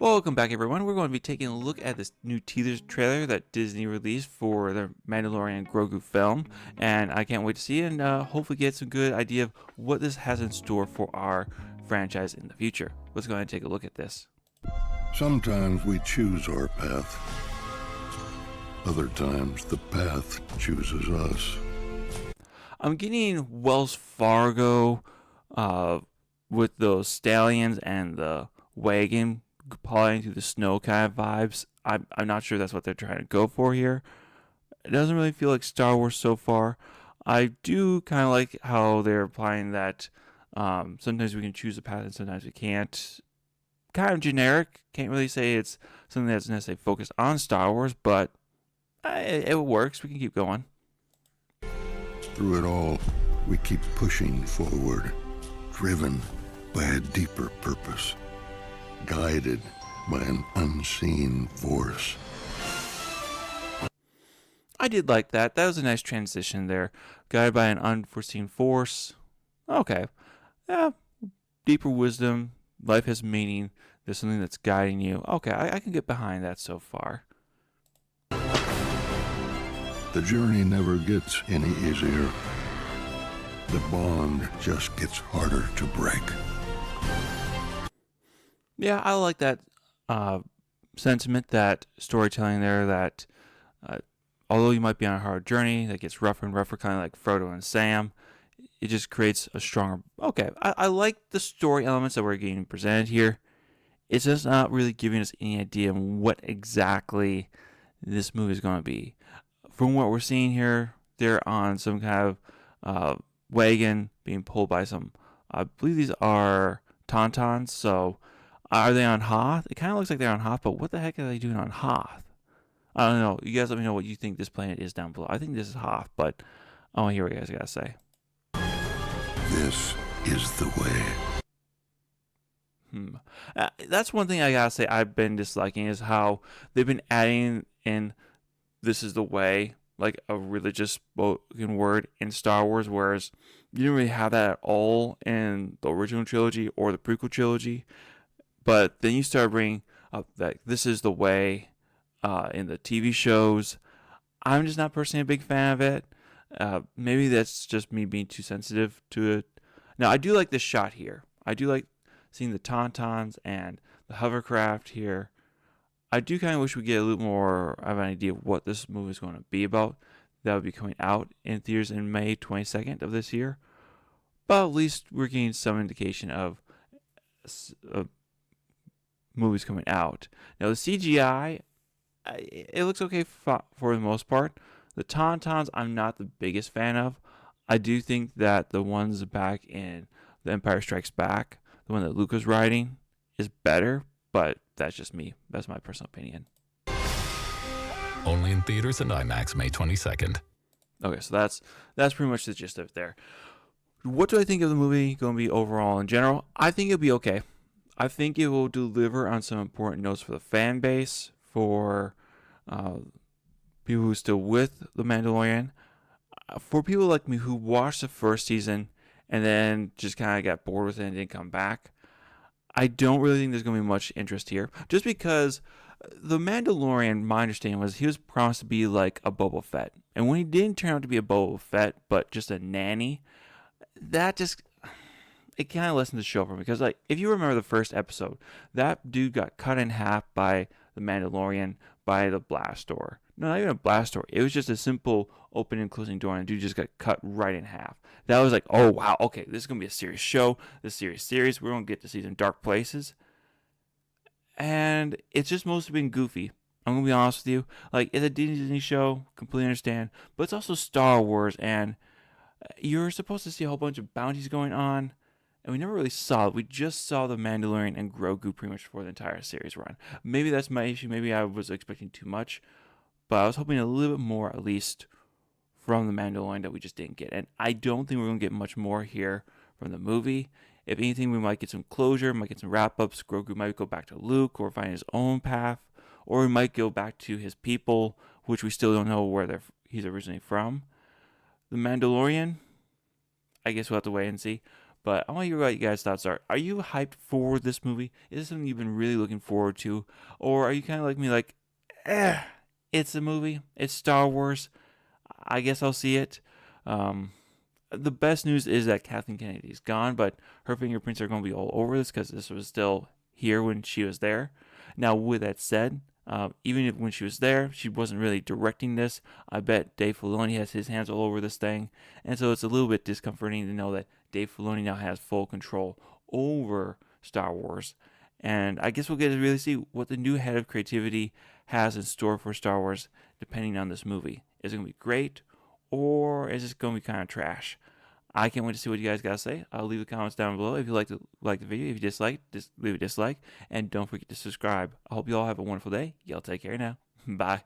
Welcome back, everyone. We're going to be taking a look at this new teaser trailer that Disney released for the Mandalorian Grogu film, and I can't wait to see it and hopefully get some good idea of what this has in store for our franchise in the future. Let's go ahead and take a look at this. Sometimes we choose our path. Other times the path chooses us. I'm getting Wells Fargo with those stallions and the wagon plowing through the snow kind of vibes. I'm not sure that's what they're trying to go for here. It doesn't really feel like Star Wars so far. I do kind of like how they're applying that sometimes we can choose a path and sometimes we can't. Kind of generic. Can't really say it's something that's necessarily focused on Star Wars, but it works. We can keep going. Through it all, we keep pushing forward, driven by a deeper purpose, guided by an unseen force. I did like that. That was a nice transition there. Guided by an unforeseen force. Okay. Yeah. Deeper wisdom. Life has meaning. There's something that's guiding you. Okay, I can get behind that so far. The journey never gets any easier. The bond just gets harder to break. Yeah, I like that sentiment, that storytelling there, that although you might be on a hard journey that gets rougher and rougher, kind of like Frodo and Sam, it just creates a stronger... Okay, I like the story elements that we're getting presented here. It's just not really giving us any idea of what exactly this movie is going to be. From what we're seeing here, they're on some kind of wagon being pulled by some... I believe these are Tauntauns, so... Are they on Hoth? It kind of looks like they're on Hoth, but what the heck are they doing on Hoth? I don't know. You guys let me know what you think this planet is down below. I think this is Hoth, but I want to hear what you guys got to say. This is the way. That's one thing I got to say I've been disliking is how they've been adding in this is the way, like a religious spoken word in Star Wars, whereas you didn't really have that at all in the original trilogy or the prequel trilogy. But then you start bringing up that this is the way in the TV shows. I'm just not personally a big fan of it. Maybe that's just me being too sensitive to it. Now, I do like this shot here. I do like seeing the Tauntauns and the hovercraft here. I do kind of wish we get a little more of an idea of what this movie is going to be about. That would be coming out in theaters in May 22nd of this year. But at least we're getting some indication of movies coming out. Now the CGI, it looks okay for the most part. The Tauntauns, I'm not the biggest fan of. I do think that the ones back in The Empire Strikes Back, the one that Luke was riding, is better, but that's just me. That's my personal opinion. Only in theaters and IMAX May 22nd. Okay, so that's pretty much the gist of it there. What do I think of the movie going to be overall in general? I think it'll be okay. I think it will deliver on some important notes for the fan base, for people who are still with The Mandalorian, for people like me who watched the first season and then just kind of got bored with it and didn't come back. I don't really think there's going to be much interest here, just because The Mandalorian, my understanding was he was promised to be like a Boba Fett. And when he didn't turn out to be a Boba Fett, but just a nanny, that just... it kind of lessens the show for me, because like if you remember the first episode, that dude got cut in half by the Mandalorian by the blast door. No, not even a blast door. It was just a simple opening and closing door, and the dude just got cut right in half. That was like, oh wow, okay, this is gonna be a serious show, this serious series. We're gonna get to see some dark places, and it's just mostly been goofy. I'm gonna be honest with you. Like, it's a Disney show, completely understand, but it's also Star Wars, and you're supposed to see a whole bunch of bounties going on. And we never really saw it. We just saw the Mandalorian and Grogu pretty much for the entire series run. Maybe that's my issue. Maybe I was expecting too much. But I was hoping a little bit more, at least, from the Mandalorian that we just didn't get. And I don't think we're going to get much more here from the movie. If anything, we might get some closure, might get some wrap-ups. Grogu might go back to Luke or find his own path. Or we might go back to his people, which we still don't know where he's originally from. The Mandalorian, I guess we'll have to wait and see. But I want to hear what you guys' thoughts are. Are you hyped for this movie? Is this something you've been really looking forward to? Or are you kind of like me, like, eh, it's a movie, it's Star Wars, I guess I'll see it. Um, the best news is that Kathleen Kennedy is gone, but her fingerprints are going to be all over this because this was still here when she was there. Now, with that said, even if when she was there, she wasn't really directing this. I bet Dave Filoni has his hands all over this thing, and so it's a little bit discomforting to know that Dave Filoni now has full control over Star Wars. And I guess we'll get to really see what the new head of creativity has in store for Star Wars, depending on this movie. Is it going to be great, or is it going to be kind of trash? I can't wait to see what you guys got to say. I'll leave the comments down below. If you like the video, if you dislike, just leave a dislike, and don't forget to subscribe. I hope you all have a wonderful day. Y'all take care now. Bye.